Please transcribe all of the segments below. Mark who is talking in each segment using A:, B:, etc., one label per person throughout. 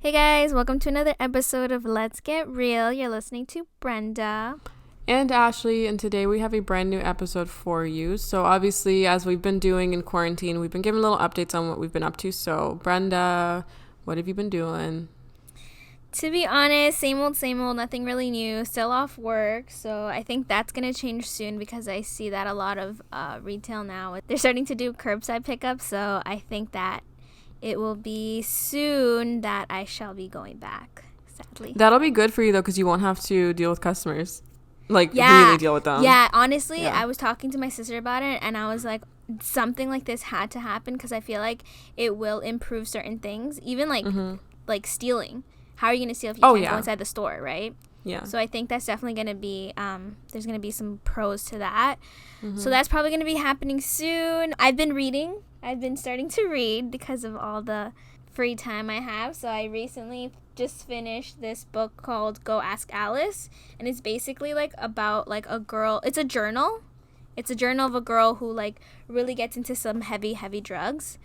A: Hey guys, welcome to another episode of Let's Get Real. You're listening to Brenda
B: and Ashley, and today we have a brand new episode for you. So obviously, as we've been doing in quarantine, we've been giving little updates on what we've been up to. So Brenda, what have you been doing?
A: To be honest, same old, nothing really new. Still off work, so I think that's going to change soon because I see that a lot of retail now, they're starting to do curbside pickup, so I think that it will be soon that I shall be going back, sadly.
B: That'll be good for you, though, because you won't have to deal with customers. Really deal with them.
A: Yeah, honestly, I was talking to my sister about it, and I was like, something like this had to happen because I feel like it will improve certain things, even like stealing. How are you going to steal if you can't go inside the store, right?
B: Yeah.
A: So I think that's definitely going to be, there's going to be some pros to that. So that's probably going to be happening soon. I've been reading. I've been starting to read because of all the free time I have. So I recently just finished this book called Go Ask Alice. And it's basically like about like a girl. It's a journal. It's a journal of a girl who like really gets into some heavy drugs.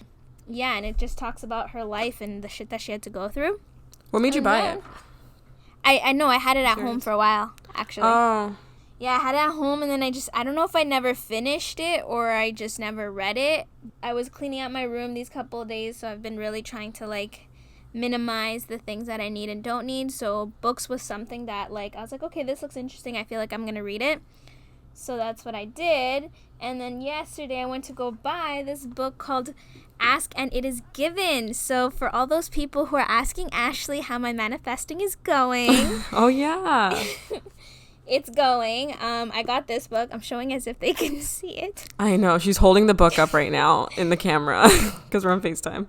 A: Yeah, and it just talks about her life and the shit that she had to go through.
B: What made you buy it?
A: I know. I had it at home for a while, actually.
B: Oh.
A: Yeah, I had it at home, and then I don't know if I never finished it or I just never read it. I was cleaning out my room these couple of days, so I've been really trying to, like, minimize the things that I need and don't need. So books was something that, like, I was like, okay, this looks interesting. I feel like I'm going to read it. So that's what I did. And then yesterday I went to go buy this book called Ask and It Is Given. So for all those people who are asking Ashley how my manifesting is going.
B: Oh, yeah.
A: It's going. I got this book. I'm showing as if they can see it.
B: I know. She's holding the book up right now in the camera because we're on FaceTime.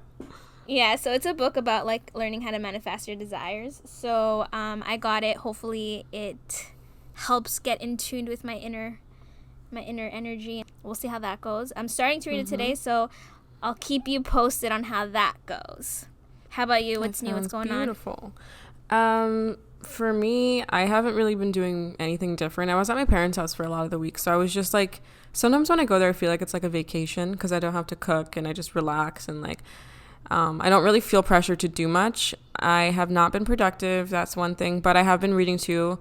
A: Yeah, so it's a book about, like, learning how to manifest your desires. So I got it. Hopefully it helps get in tune with my inner energy. We'll see how that goes. I'm starting to read it today, so I'll keep you posted on how that goes. How about you? What's new? What's going on?
B: Beautiful. For me, I haven't really been doing anything different. I was at my parents' house for a lot of the week, so I was just like, sometimes when I go there, I feel like it's like a vacation because I don't have to cook and I just relax and like, I don't really feel pressure to do much. I have not been productive. That's one thing, but I have been reading too.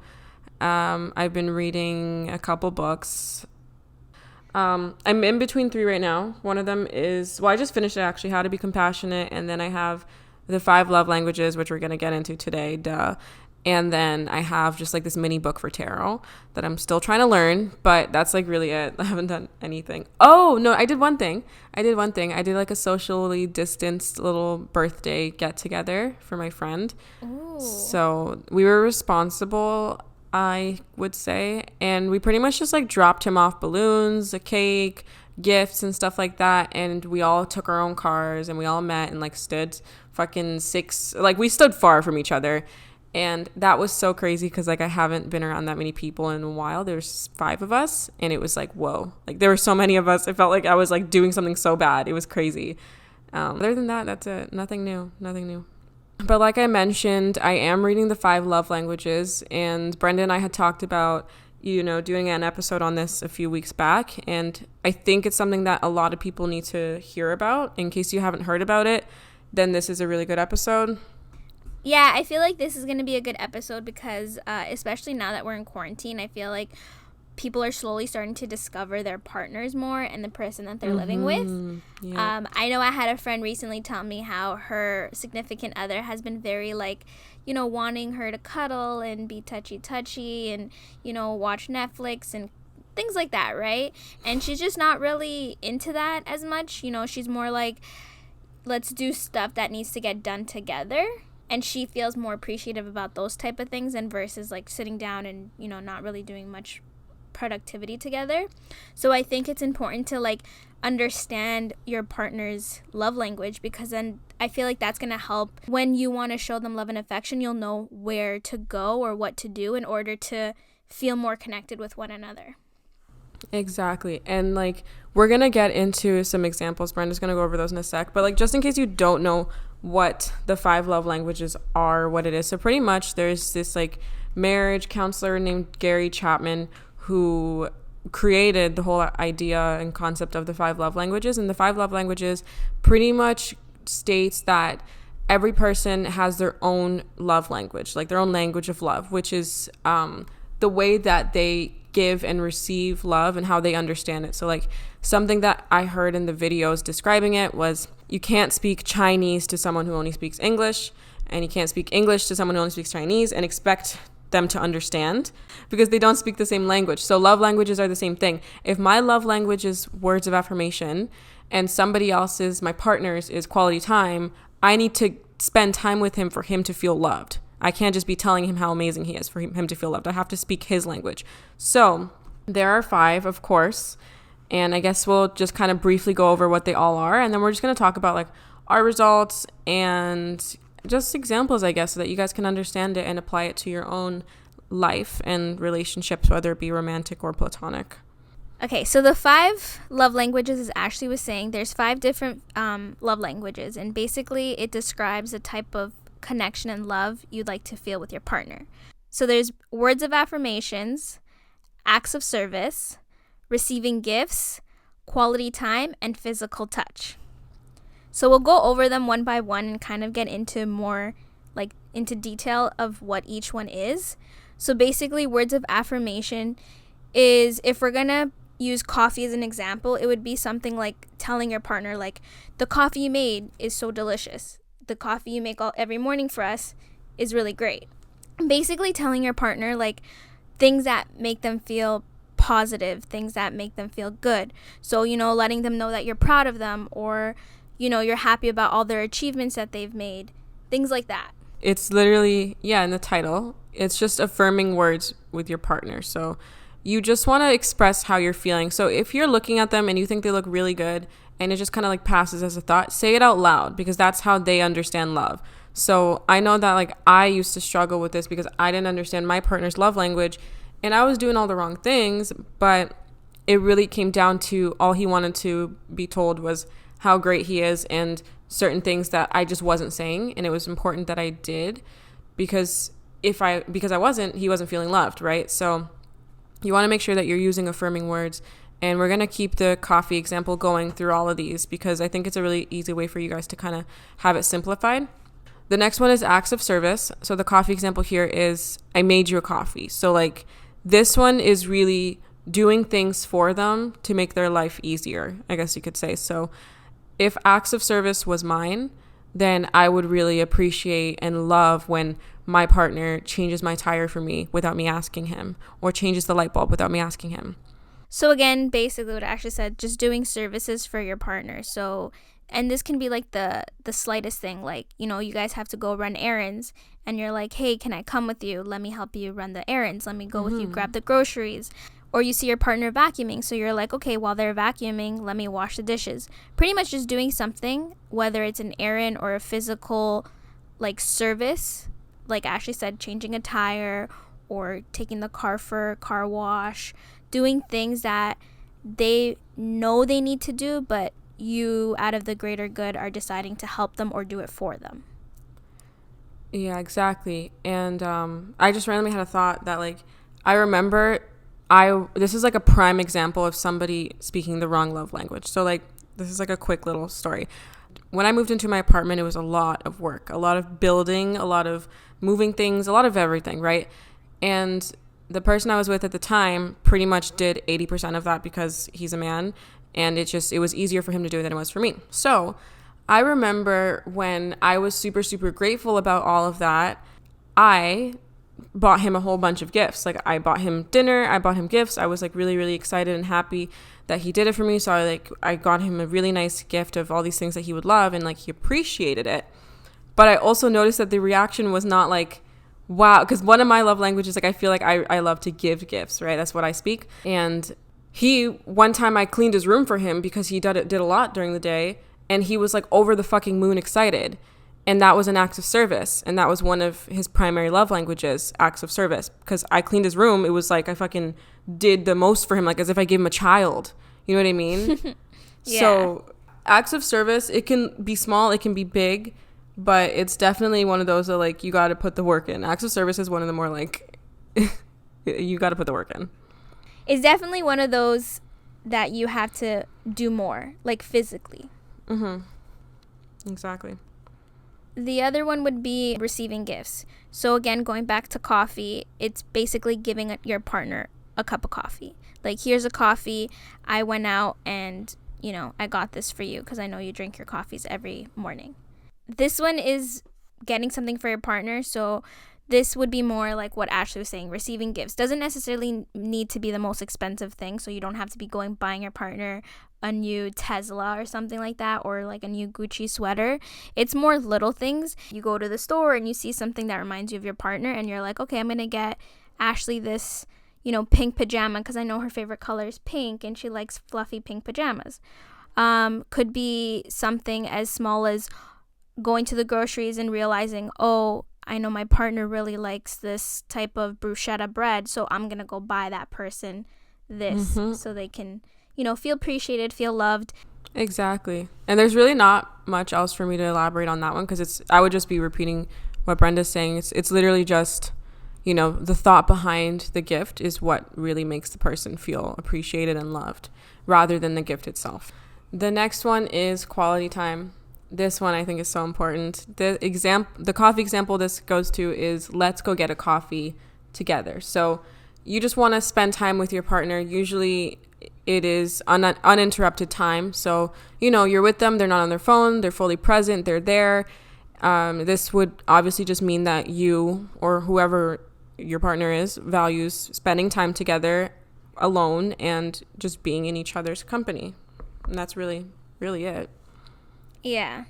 B: I've been reading a couple books. I'm in between 3 right now. One of them is, I just finished it actually, How to Be Compassionate, and then I have the 5 love languages, which we're going to get into today, and then I have just like this mini book for tarot that I'm still trying to learn, but that's like really it. I haven't done anything. Oh, no, I did one thing. I did like a socially distanced little birthday get together for my friend.
A: Ooh.
B: So we were responsible, I would say, and we pretty much just like dropped him off balloons, a cake, gifts and stuff like that, and we all took our own cars and we all met and like stood we stood far from each other. And that was so crazy because, like, I haven't been around that many people in a while. There's 5 of us, and it was like, whoa. Like, there were so many of us. It felt like I was, like, doing something so bad. It was crazy. Other than that, that's it. Nothing new. But like I mentioned, I am reading the 5 love languages. And Brenda and I had talked about, doing an episode on this a few weeks back. And I think it's something that a lot of people need to hear about. In case you haven't heard about it, then this is a really good episode.
A: Yeah, I feel like this is going to be a good episode because especially now that we're in quarantine, I feel like people are slowly starting to discover their partners more and the person that they're living with.
B: Yeah.
A: I know I had a friend recently tell me how her significant other has been very like, wanting her to cuddle and be touchy and, watch Netflix and things like that, right? And she's just not really into that as much. She's more like, let's do stuff that needs to get done together. And she feels more appreciative about those type of things and versus like sitting down and, not really doing much productivity together. So I think it's important to like understand your partner's love language because then I feel like that's going to help when you want to show them love and affection. You'll know where to go or what to do in order to feel more connected with one another.
B: Exactly. And like we're going to get into some examples. Brenda's going to go over those in a sec. But like just in case you don't know what the 5 love languages are, what it is. So pretty much there's this like marriage counselor named Gary Chapman who created the whole idea and concept of the 5 love languages. And the 5 love languages pretty much states that every person has their own love language, like their own language of love, which is the way that they give and receive love and how they understand it. So like something that I heard in the videos describing it was, you can't speak Chinese to someone who only speaks English, and you can't speak English to someone who only speaks Chinese and expect them to understand, because they don't speak the same language. So love languages are the same thing. If my love language is words of affirmation and somebody else's, my partner's, is quality time, I need to spend time with him for him to feel loved. I can't just be telling him how amazing he is for him to feel loved. I have to speak his language. So there are 5, of course, and I guess we'll just kind of briefly go over what they all are, and then we're just going to talk about like our results and just examples, I guess, so that you guys can understand it and apply it to your own life and relationships, whether it be romantic or platonic.
A: Okay, so the 5 love languages, as Ashley was saying, there's 5 different love languages, and basically it describes the type of connection and love you'd like to feel with your partner. So there's words of affirmations, acts of service, receiving gifts, quality time, and physical touch. So we'll go over them one by one and kind of get into more, like, into detail of what each one is. So basically, words of affirmation is, if we're going to use coffee as an example, it would be something like telling your partner, like, the coffee you made is so delicious. The coffee you make every morning for us is really great. Basically telling your partner, like, things that make them feel positive, things that make them feel good. So, letting them know that you're proud of them, or you're happy about all their achievements that they've made, things like that.
B: It's literally, in the title, it's just affirming words with your partner. So you just want to express how you're feeling. So if you're looking at them and you think they look really good and it just kind of like passes as a thought, say it out loud, because that's how they understand love. So I know that like I used to struggle with this because I didn't understand my partner's love language and I was doing all the wrong things, but it really came down to all he wanted to be told was how great he is and certain things that I just wasn't saying, and it was important that I did, because I wasn't, he wasn't feeling loved, right? So you want to make sure that you're using affirming words, and we're going to keep the coffee example going through all of these because I think it's a really easy way for you guys to kind of have it simplified. The next one is acts of service. So the coffee example here is, I made you a coffee. So like this one is really doing things for them to make their life easier, I guess you could say. So if acts of service was mine, then I would really appreciate and love when my partner changes my tire for me without me asking him, or changes the light bulb without me asking him.
A: So again, basically what Ashley said, just doing services for your partner. So, and this can be like the slightest thing, like, you guys have to go run errands and you're like, hey, can I come with you? Let me help you run the errands. Let me go with you, grab the groceries. Or you see your partner vacuuming, so you're like, okay, while they're vacuuming, let me wash the dishes. Pretty much just doing something, whether it's an errand or a physical, like, service, like Ashley said, changing a tire or taking the car for a car wash, doing things that they know they need to do, but you, out of the greater good, are deciding to help them or do it for them.
B: Yeah, exactly. And I just randomly had a thought that, like, I remember this is like a prime example of somebody speaking the wrong love language. So like, this is like a quick little story. When I moved into my apartment, it was a lot of work, a lot of building, a lot of moving things, a lot of everything, right? And the person I was with at the time pretty much did 80% of that because he's a man, and it was easier for him to do than it was for me. So I remember when I was super, super grateful about all of that, I bought him a whole bunch of gifts. Like, I bought him dinner, I bought him gifts. I was like really, really excited and happy that he did it for me. So I got him a really nice gift of all these things that he would love, and like he appreciated it. But I also noticed that the reaction was not like, wow, because one of my love languages, like I feel like I love to give gifts, right? That's what I speak. And one time I cleaned his room for him because he did a lot during the day, and he was like over the fucking moon excited. And that was an act of service. And that was one of his primary love languages, acts of service. Because I cleaned his room. It was like I fucking did the most for him, like as if I gave him a child. You know what I mean? Yeah. So acts of service, it can be small, it can be big, but it's definitely one of those that like you got to put the work in. Acts of service is one of the more like, you got to put the work in.
A: It's definitely one of those that you have to do more, like physically.
B: Exactly.
A: The other one would be receiving gifts. So again, going back to coffee, it's basically giving your partner a cup of coffee. Like, here's a coffee. I went out and, I got this for you because I know you drink your coffees every morning. This one is getting something for your partner. So this would be more like what Ashley was saying, receiving gifts. Doesn't necessarily need to be the most expensive thing. So you don't have to be buying your partner a new Tesla or something like that, or like a new Gucci sweater. It's more little things. You go to the store and you see something that reminds you of your partner and you're like, okay, I'm going to get Ashley this, pink pajama because I know her favorite color is pink and she likes fluffy pink pajamas. Could be something as small as going to the groceries and realizing, oh, I know my partner really likes this type of bruschetta bread, so I'm going to go buy that person this so they can, feel appreciated, feel loved.
B: Exactly. And there's really not much else for me to elaborate on that one because I would just be repeating what Brenda's saying. It's literally just, the thought behind the gift is what really makes the person feel appreciated and loved rather than the gift itself. The next one is quality time. This one I think is so important. The coffee example this goes to is let's go get a coffee together. So you just want to spend time with your partner. Usually it is uninterrupted time. So, you're with them. They're not on their phone. They're fully present. They're there. This would obviously just mean that you or whoever your partner is values spending time together alone and just being in each other's company. And that's really, really it.
A: Yeah,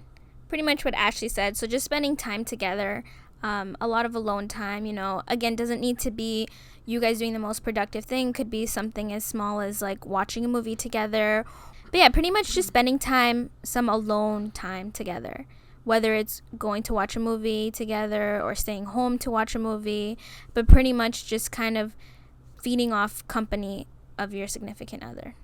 A: pretty much what Ashley said. So just spending time together, a lot of alone time, again, doesn't need to be you guys doing the most productive thing. Could be something as small as like watching a movie together. But yeah, pretty much just spending some alone time together, whether it's going to watch a movie together or staying home to watch a movie, but pretty much just kind of feeding off company of your significant other.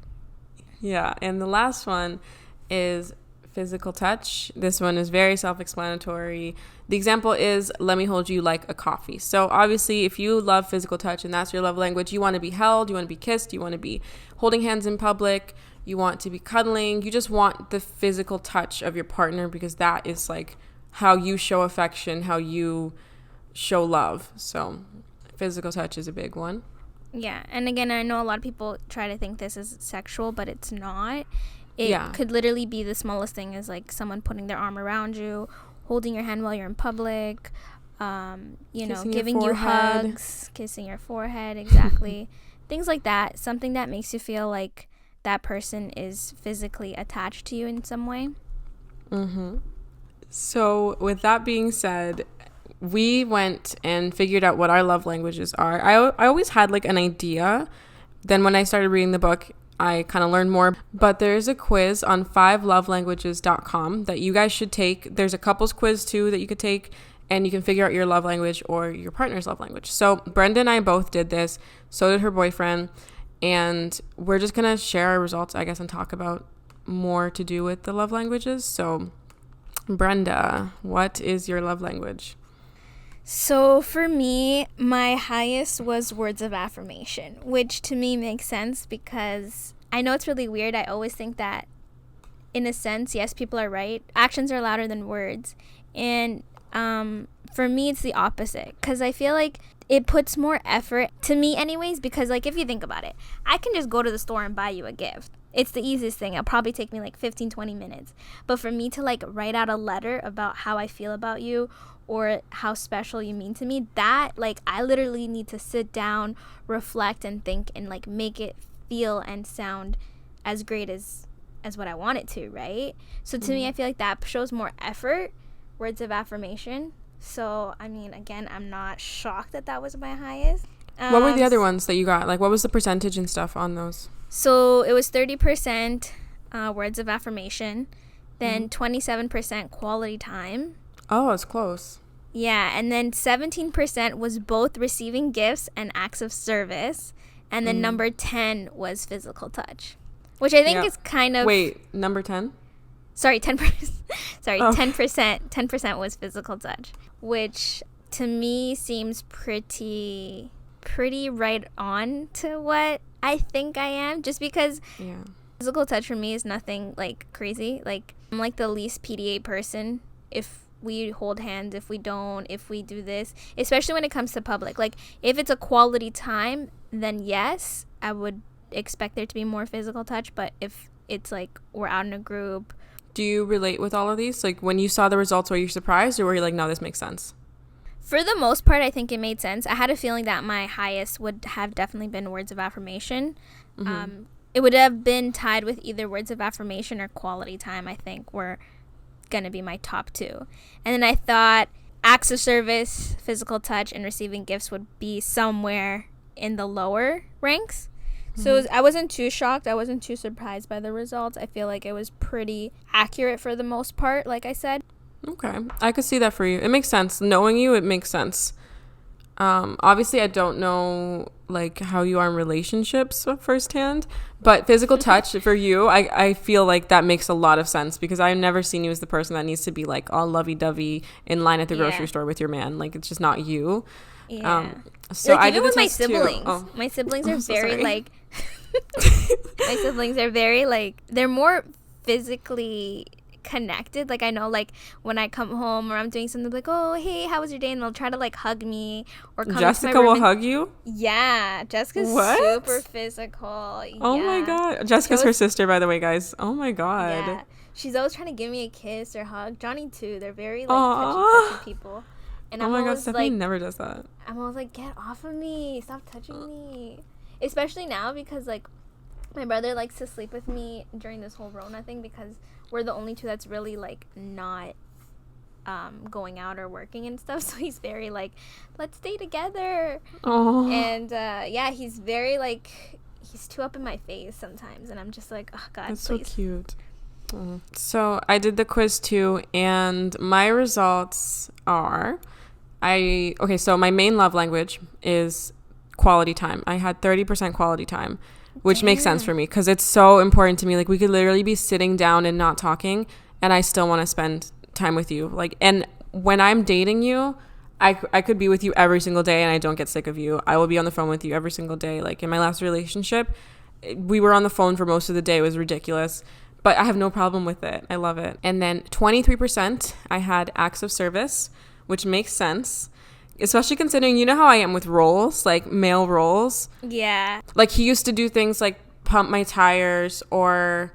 B: Yeah, and the last one is physical touch. This one is very self-explanatory. The example is, let me hold you like a coffee. So obviously, if you love physical touch and that's your love language, you want to be held, you want to be kissed, you want to be holding hands in public, you want to be cuddling, you just want the physical touch of your partner because that is like how you show affection, how you show love. So physical touch is a big one.
A: Yeah, and again, I know a lot of people try to think this is sexual, but it's not. It could literally be the smallest thing, as like someone putting their arm around you, holding your hand while you're in public, giving you hugs, kissing your forehead, exactly. Things like that. Something that makes you feel like that person is physically attached to you in some way.
B: So with that being said, we went and figured out what our love languages are. I always had like an idea. Then when I started reading the book, I kind of learned more. But there's a quiz on 5lovelanguages.com that you guys should take. There's a couples quiz too that you could take, and you can figure out your love language or your partner's love language. So Brenda and I both did this. So did her boyfriend. And we're just going to share our results, I guess, and talk about more to do with the love languages. So Brenda, what is your love language?
A: So for me, my highest was words of affirmation, which to me makes sense because I know it's really weird. I always think that in a sense, yes, people are right. Actions are louder than words. And for me, it's the opposite because I feel like it puts more effort to me anyways, because like if you think about it, I can just go to the store and buy you a gift. It's the easiest thing. It'll probably take me like 15-20 minutes. But for me to like write out a letter about how I feel about you or how special you mean to me, that like I literally need to sit down, reflect and think and like make it feel and sound as great as what I want it to, right? So to me, I feel like that shows more effort, words of affirmation. So, I mean, again, I'm not shocked that was my highest.
B: What were the other ones that you got? Like, what was the percentage and stuff on those?
A: So, it was 30% words of affirmation, then 27% quality time.
B: Oh, it's close.
A: Yeah, and then 17% was both receiving gifts and acts of service. And then number 10 was physical touch, which I think is kind of...
B: Wait, number 10?
A: Sorry, 10%. Sorry, 10%. 10% was physical touch, which to me seems pretty right on to what I think I am, just because physical touch for me is nothing like crazy. Like I'm like the least PDA person if we hold hands, if we don't, if we do this, especially when it comes to public. Like, if it's a quality time, then yes, I would expect there to be more physical touch. But if it's like we're out in a group.
B: Do you relate with all of these? Like, when you saw the results, were you surprised, or were you like, no, this makes sense?
A: For the most part, I think it made sense. I had a feeling that my highest would have definitely been words of affirmation. It would have been tied with either words of affirmation or quality time, I think, were going to be my top two. And then I thought acts of service, physical touch, and receiving gifts would be somewhere in the lower ranks. So I wasn't too shocked. I wasn't too surprised by the results. I feel like it was pretty accurate for the most part, like I said.
B: Okay. I could see that for you. It makes sense. Knowing you, it makes sense. Obviously, I don't know like how you are in relationships firsthand, but physical touch for you, I feel like that makes a lot of sense, because I've never seen you as the person that needs to be like all lovey-dovey in line at the grocery store with your man. Like, it's just not you.
A: Yeah.
B: So
A: like,
B: I
A: even
B: did
A: with
B: the
A: my
B: test too.
A: siblings.
B: Oh.
A: My siblings are
B: so
A: very
B: sorry.
A: like my siblings are very like, they're more physically connected. Like, I know, like, when I come home or I'm doing something, like, oh, hey, how was your day? And they'll try to like hug me or come
B: Jessica
A: into my room
B: will hug you?
A: Yeah, Jessica's
B: What?
A: super physical.
B: Oh my god. Jessica's her sister, by the way, guys. Oh my god.
A: Yeah, she's always trying to give me a kiss or hug. Johnny too. They're very like
B: Aww.
A: touchy people. And
B: Oh
A: I'm
B: my god,
A: always
B: Stephanie
A: like,
B: never does that.
A: I'm always like, get off of me, stop touching me. Especially now, because like my brother likes to sleep with me during this whole Rona thing, because we're the only two that's really like not going out or working and stuff. So he's very like, let's stay together.
B: Oh.
A: And yeah, he's very like, he's too up in my face sometimes, and I'm just like, oh god,
B: That's
A: please.
B: so cute. So I did the quiz too, and my results are so my main love language is quality time. I had 30% quality time, which makes sense for me, because it's so important to me. Like, we could literally be sitting down and not talking, and I still want to spend time with you. Like, and when I'm dating you, I could be with you every single day and I don't get sick of you. I will be on the phone with you every single day. Like, in my last relationship, we were on the phone for most of the day. It was ridiculous, but I have no problem with it. I love it. And then 23%, I had acts of service, which makes sense, especially considering, you know how I am with roles, like male roles.
A: Yeah.
B: Like, he used to do things like pump my tires or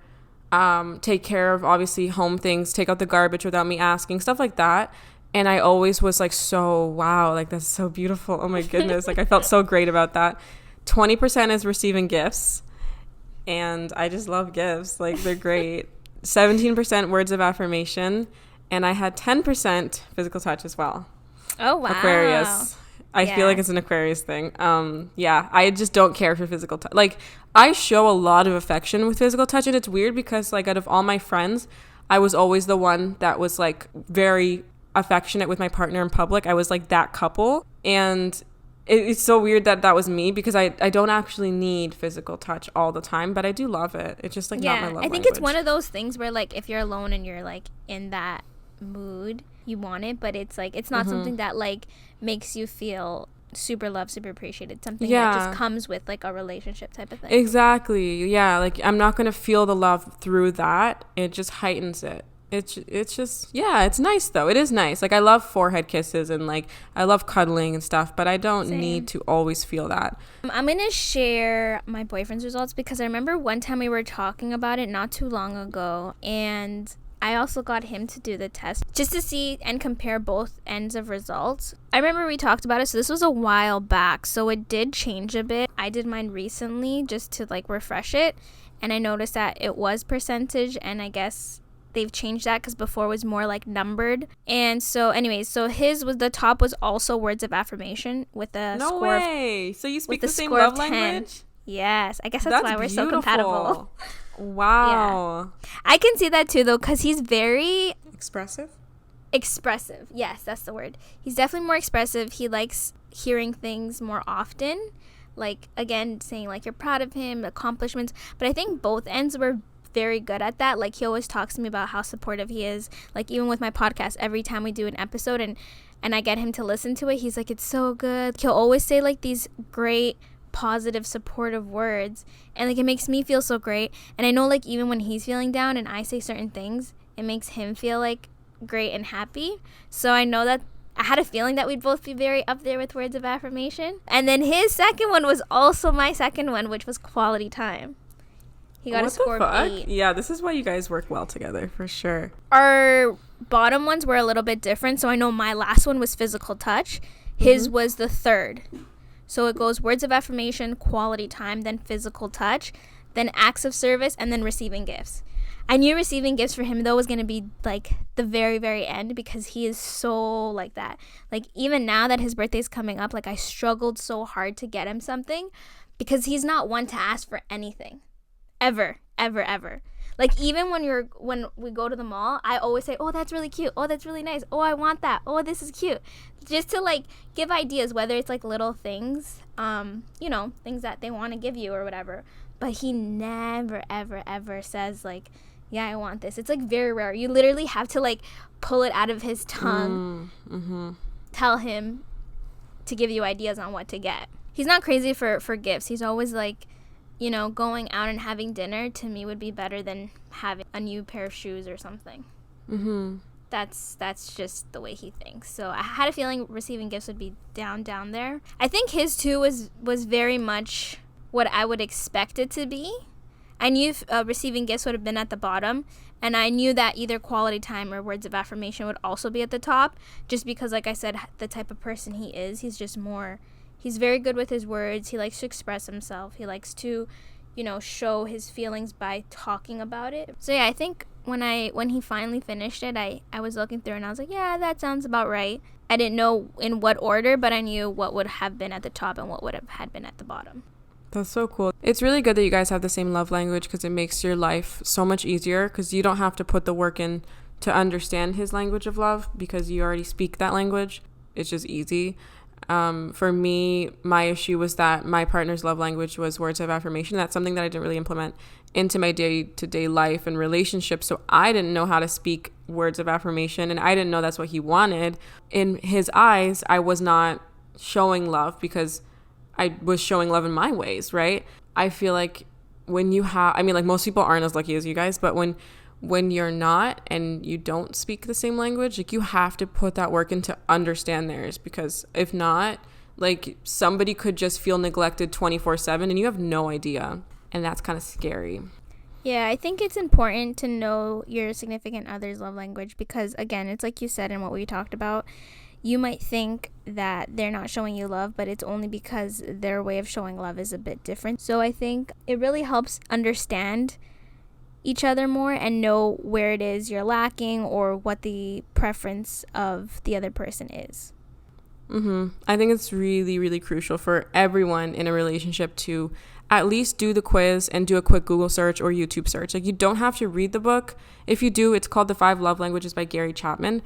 B: take care of, obviously, home things, take out the garbage without me asking, stuff like that. And I always was like, so, wow, like, that's so beautiful. Oh my goodness. Like, I felt so great about that. 20% is receiving gifts. And I just love gifts. Like, they're great. 17% words of affirmation. And I had 10% physical touch as well.
A: Oh, wow.
B: Aquarius. I feel like it's an Aquarius thing. Yeah, I just don't care for physical touch. Like, I show a lot of affection with physical touch, and it's weird because, like, out of all my friends, I was always the one that was, like, very affectionate with my partner in public. I was, like, that couple. And it's so weird that that was me, because I don't actually need physical touch all the time, but I do love it. It's just, like, not my love language.
A: I think it's one of those things where, like, if you're alone and you're, like, in that mood, you want it, but it's like, it's not something that like makes you feel super loved, super appreciated. Something that just comes with like a relationship type of thing.
B: Exactly. Yeah, like, I'm not gonna feel the love through that. It just heightens it. It's just, yeah, it's nice though. It is nice. Like, I love forehead kisses and like I love cuddling and stuff, but I don't need to always feel that.
A: I'm gonna share my boyfriend's results, because I remember one time we were talking about it not too long ago, and I also got him to do the test just to see and compare both ends of results. I remember we talked about it, so this was a while back, so it did change a bit. I did mine recently just to like refresh it, and I noticed that it was percentage, and I guess they've changed that because before it was more like numbered. And so anyways, so his was, the top was also words of affirmation with a
B: no
A: score
B: way. So you speak the same
A: score
B: love
A: of 10.
B: language?
A: Yes, I guess that's why we're so compatible.
B: Wow.
A: Yeah. I can see that too though, because he's very
B: expressive.
A: Yes, that's the word. He's definitely more expressive. He likes hearing things more often, like, again, saying like you're proud of him, accomplishments. But I think both ends were very good at that. Like, he always talks to me about how supportive he is, like even with my podcast, every time we do an episode and I get him to listen to it, he's like, it's so good. He'll always say like these great positive supportive words, and like it makes me feel so great. And I know like even when he's feeling down and I say certain things, it makes him feel like great and happy. So I know that I had a feeling that we'd both be very up there with words of affirmation. And then his second one was also my second one, which was quality time. He got a score of 8.
B: Yeah, this is why you guys work well together, for sure.
A: Our bottom ones were a little bit different. So I know my last one was physical touch. His was the third. So it goes words of affirmation, quality time, then physical touch, then acts of service, and then receiving gifts. I knew receiving gifts for him, though, was going to be, like, the very, very end because he is so like that. Like, even now that his birthday's coming up, like, I struggled so hard to get him something because he's not one to ask for anything. Ever, ever, ever. Like, even when we go to the mall, I always say, oh, that's really cute. Oh, that's really nice. Oh, I want that. Oh, this is cute. Just to, like, give ideas, whether it's, like, little things, things that they want to give you or whatever. But he never, ever, ever says, like, yeah, I want this. It's, like, very rare. You literally have to, like, pull it out of his tongue, tell him to give you ideas on what to get. He's not crazy for gifts. He's always, like, going out and having dinner to me would be better than having a new pair of shoes or something. That's just the way he thinks. So I had a feeling receiving gifts would be down there. I think his too was very much what I would expect it to be. I knew receiving gifts would have been at the bottom, and I knew that either quality time or words of affirmation would also be at the top, just because, like I said, the type of person he is, he's very good with his words. He likes to express himself. He likes to, show his feelings by talking about it. So yeah, I think when he finally finished it, I was looking through and I was like, yeah, that sounds about right. I didn't know in what order, but I knew what would have been at the top and what would have had been at the bottom.
B: That's so cool. It's really good that you guys have the same love language because it makes your life so much easier because you don't have to put the work in to understand his language of love because you already speak that language. It's just easy. For me, my issue was that my partner's love language was words of affirmation. That's something that I didn't really implement into my day-to-day life and relationships. So I didn't know how to speak words of affirmation, and I didn't know that's what he wanted. In his eyes, I was not showing love because I was showing love in my ways, right? I feel like when you have, most people aren't as lucky as you guys, but when you're not and you don't speak the same language, like you have to put that work in to understand theirs, because if not, like somebody could just feel neglected 24/7 and you have no idea, and that's kind of scary.
A: Yeah, I think it's important to know your significant other's love language because, again, it's like you said and what we talked about, you might think that they're not showing you love, but it's only because their way of showing love is a bit different. So I think it really helps understand each other more and know where it is you're lacking or what the preference of the other person is.
B: I think it's really, really crucial for everyone in a relationship to at least do the quiz and do a quick Google search or YouTube search. Like, you don't have to read the book. If you do, it's called The 5 Love Languages by Gary Chapman.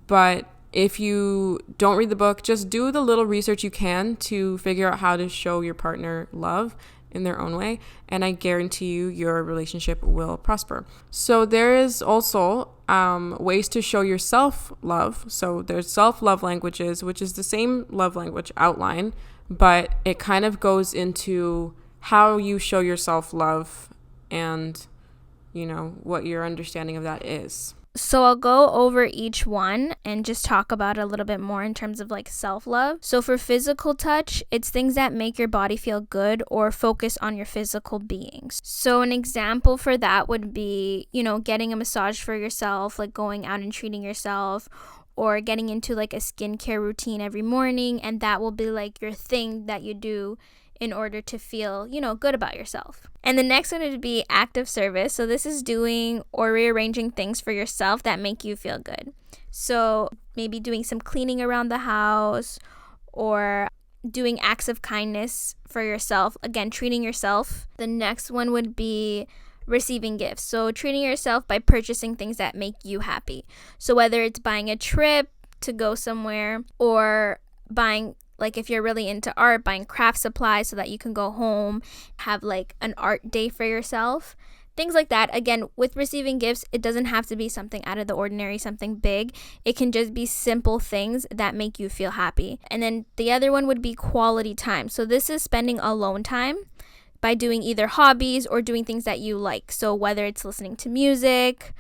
B: But if you don't read the book, just do the little research you can to figure out how to show your partner love in their own way, and I guarantee you your relationship will prosper. So there is also ways to show yourself love. So there's self-love languages, which is the same love language outline, but it kind of goes into how you show yourself love and, what your understanding of that is.
A: So I'll go over each one and just talk about it a little bit more in terms of like self-love. So for physical touch, it's things that make your body feel good or focus on your physical beings. So an example for that would be, getting a massage for yourself, like going out and treating yourself, or getting into like a skincare routine every morning, and that will be like your thing that you do in order to feel, good about yourself. And the next one would be active service. So this is doing or rearranging things for yourself that make you feel good. So maybe doing some cleaning around the house or doing acts of kindness for yourself. Again, treating yourself. The next one would be receiving gifts. So treating yourself by purchasing things that make you happy. So whether it's buying a trip to go somewhere or buying, like if you're really into art, buying craft supplies so that you can go home, have like an art day for yourself, things like that. Again, with receiving gifts, it doesn't have to be something out of the ordinary, something big. It can just be simple things that make you feel happy. And then the other one would be quality time. So this is spending alone time by doing either hobbies or doing things that you like. So whether it's listening to music,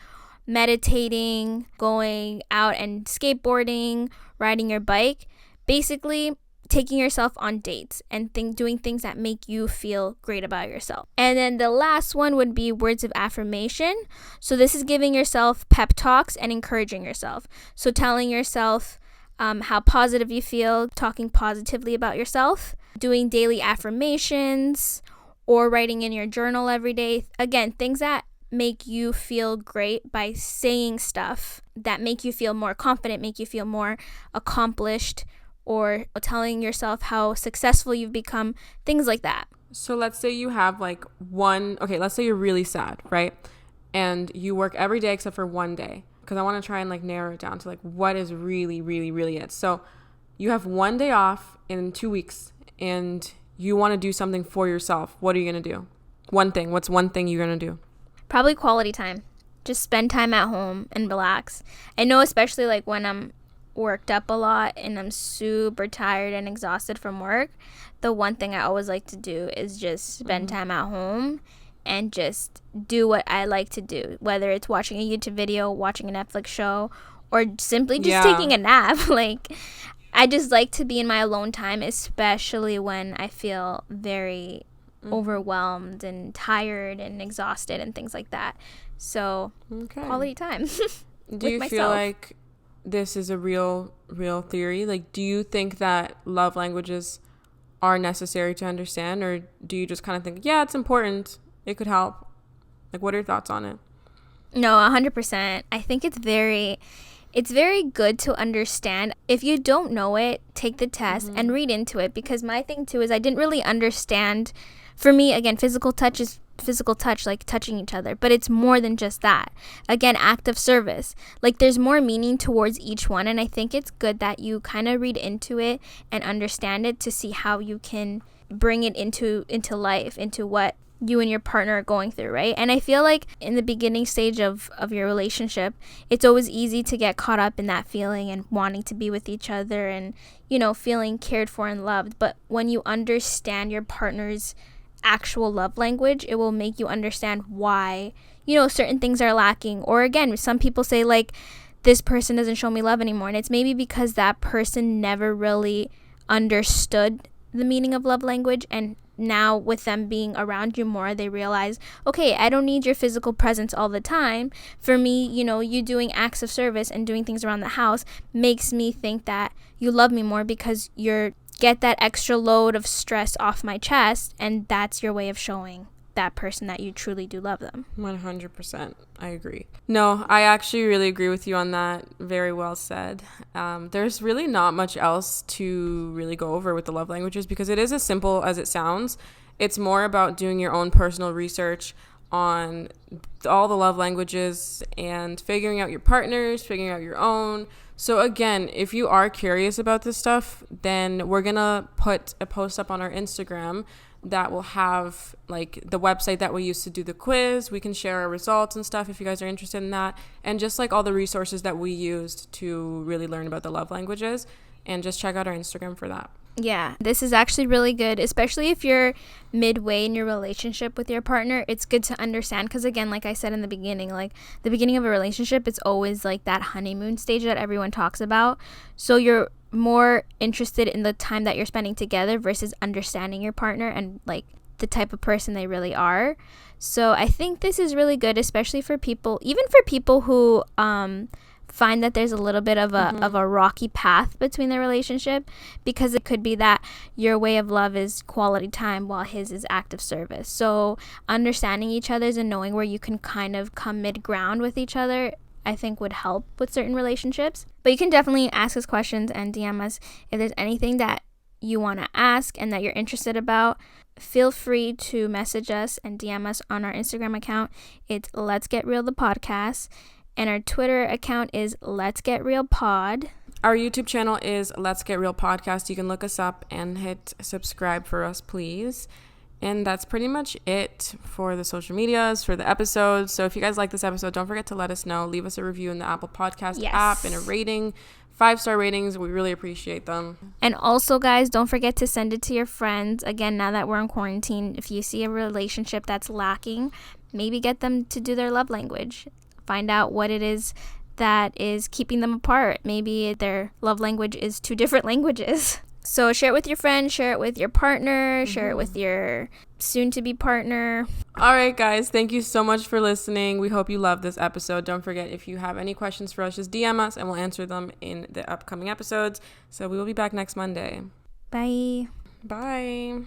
A: meditating, going out and skateboarding, riding your bike. Basically, taking yourself on dates and doing things that make you feel great about yourself. And then the last one would be words of affirmation. So this is giving yourself pep talks and encouraging yourself. So telling yourself how positive you feel, talking positively about yourself, doing daily affirmations, or writing in your journal every day. Again, things that make you feel great by saying stuff that make you feel more confident, make you feel more accomplished, or telling yourself how successful you've become, things like that.
B: So let's say you have like let's say you're really sad, right? And you work every day except for one day, because I want to try and like narrow it down to like what is really, really, really it. So you have one day off in 2 weeks and you want to do something for yourself. What are you going to do? One thing. What's one thing you're going to do?
A: Probably quality time. Just spend time at home and relax. I know, especially like when I'm worked up a lot and I'm super tired and exhausted from work, the one thing I always like to do is just spend time at home and just do what I like to do, whether it's watching a YouTube video, watching a Netflix show, or simply just taking a nap. Like, I just like to be in my alone time, especially when I feel very overwhelmed and tired and exhausted and things like that. So quality time.
B: Do you feel like this is a real theory? Like, do you think that love languages are necessary to understand, or do you just kind of think, yeah, it's important, it could help? Like, what are your thoughts on it?
A: No, 100%. I think it's very good to understand. If you don't know it, take the test and read into it, because my thing too is I didn't really understand. For me, again, physical touch is physical touch, like touching each other, but it's more than just that. Again, act of service, like there's more meaning towards each one, and I think it's good that you kind of read into it and understand it to see how you can bring it into life, into what you and your partner are going through, right? And I feel like in the beginning stage of your relationship, it's always easy to get caught up in that feeling and wanting to be with each other and, you know, feeling cared for and loved. But when you understand your partner's actual love language, it will make you understand why, you know, certain things are lacking. Or again, some people say like, this person doesn't show me love anymore, and it's maybe because that person never really understood the meaning of love language, and now with them being around you more, they realize, okay, I don't need your physical presence all the time. For me, you know, you doing acts of service and doing things around the house makes me think that you love me more, because you're get that extra load of stress off my chest, and that's your way of showing that person that you truly do love them.
B: 100%. I agree. No, I actually really agree with you on that. Very well said. There's really not much else to really go over with the love languages, because it is as simple as it sounds. It's more about doing your own personal research on all the love languages and figuring out your partners, figuring out your own. So again, if you are curious about this stuff, then we're going to put a post up on our Instagram that will have like the website that we used to do the quiz. We can share our results and stuff if you guys are interested in that. And just like all the resources that we used to really learn about the love languages. And just check out our Instagram for that.
A: Yeah, this is actually really good, especially if you're midway in your relationship with your partner. It's good to understand, because again, like I said in the beginning, like the beginning of a relationship, it's always like that honeymoon stage that everyone talks about. So you're more interested in the time that you're spending together versus understanding your partner and like the type of person they really are. So I think this is really good, especially for people, even for people who find that there's a little bit of a rocky path between their relationship, because it could be that your way of love is quality time while his is act of service. So understanding each other's and knowing where you can kind of come mid-ground with each other, I think would help with certain relationships. But you can definitely ask us questions and DM us if there's anything that you want to ask and that you're interested about. Feel free to message us and DM us on our Instagram account. It's Let's Get Real the Podcast. And our Twitter account is Let's Get Real Pod.
B: Our YouTube channel is Let's Get Real Podcast. You can look us up and hit subscribe for us, please. And that's pretty much it for the social medias, for the episodes. So if you guys like this episode, don't forget to let us know. Leave us a review in the Apple Podcast app and a rating. 5-star ratings. We really appreciate them.
A: And also, guys, don't forget to send it to your friends. Again, now that we're in quarantine, if you see a relationship that's lacking, maybe get them to do their love language. find out what it is that is keeping them apart. Maybe their love language is 2 different languages. So share it with your friends, share it with your partner, share it with your soon-to-be partner.
B: All right, guys. Thank you so much for listening. We hope you loved this episode. Don't forget, if you have any questions for us, just DM us and we'll answer them in the upcoming episodes. So we will be back next Monday.
A: Bye.
B: Bye.